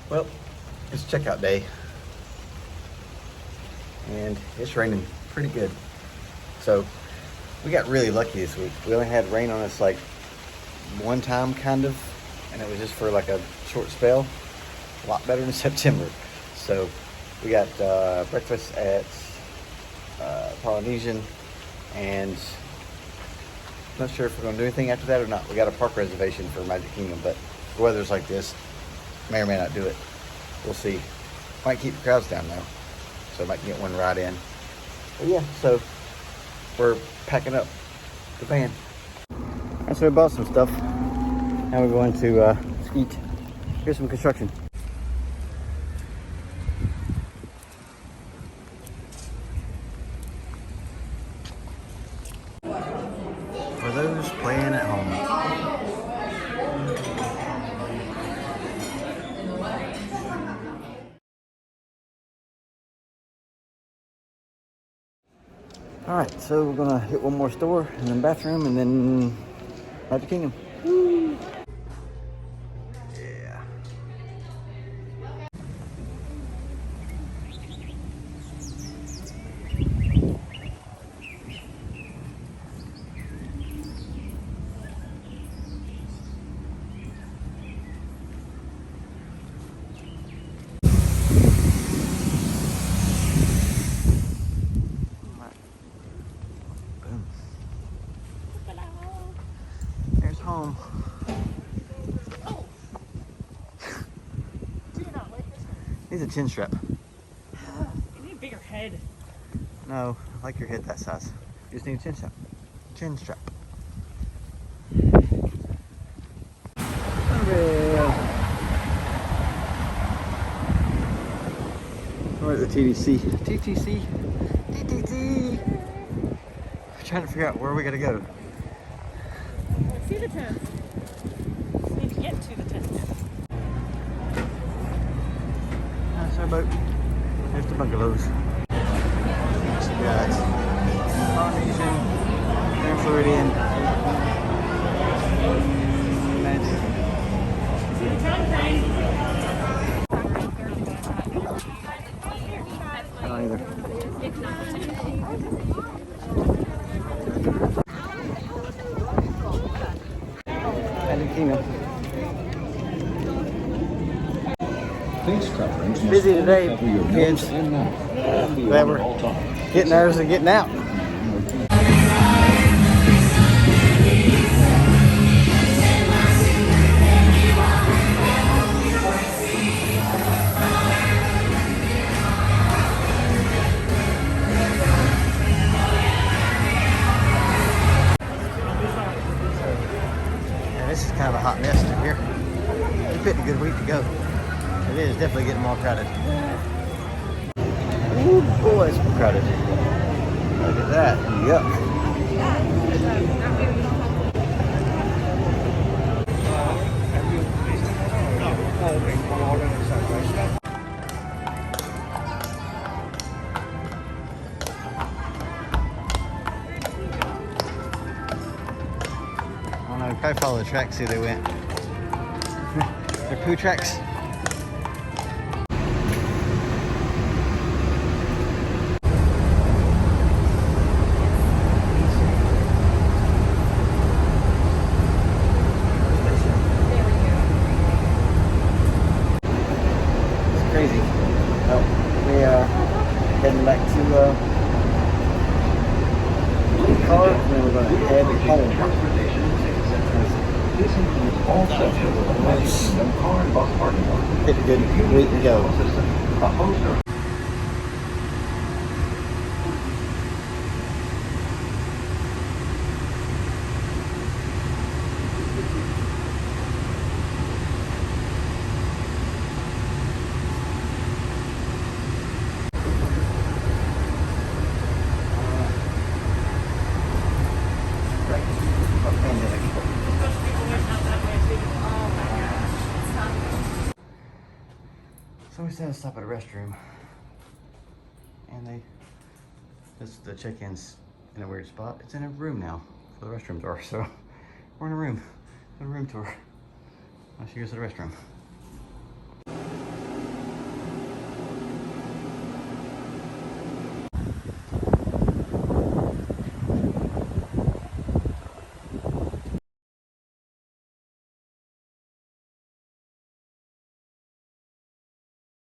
Well, it's checkout day, and it's raining pretty good. So we got really lucky this week. We only had rain on us like one time, kind of, and it was just for like a short spell. A lot better than September. So we got breakfast at Polynesian, and I'm not sure if we're going to do anything after that or not. We got a park reservation for Magic Kingdom, but the weather's like this, may or may not do it. We'll see. Might keep the crowds down though, so I might get one ride in. But yeah, so we're packing up the van. Alright, so we bought some stuff. Now we're going to Skeet. Here's some construction. For those playing at home. Alright, so we're gonna hit one more store and then bathroom and then Magic Kingdom. Woo. Yeah. There's home. Oh! Do you not like this one? Needs a chin strap. You need a bigger head. No, I like your head that size. You just need a chin strap. Chin strap. Monorail. We're at the TTC. TTC. TTC. I'm trying to figure out where we gotta go. Let's see the tent. We need to get to the tent. That's our boat. There's the bungalows. So we got Polynesian, Grand Floridian, Magic. See the tram train. I don't either. Magic Kingdom. Busy today, kids. But we're getting ours and getting out. Yeah, this is kind of a hot mess through here. We picked a good week to go. It is definitely getting more crowded. Ooh, boy, it's crowded. Look at that. Yuck. I don't know, probably follow the tracks, see where they went. They're poo tracks. Crazy. Oh, we are heading back to the car, and then we're going to head home. Hit a good week to go. So we decided to stop at a restroom, and the check-in's in a weird spot. It's in a room now, where the restrooms are, so we're in a room. A room tour. I'll show you guys the restroom.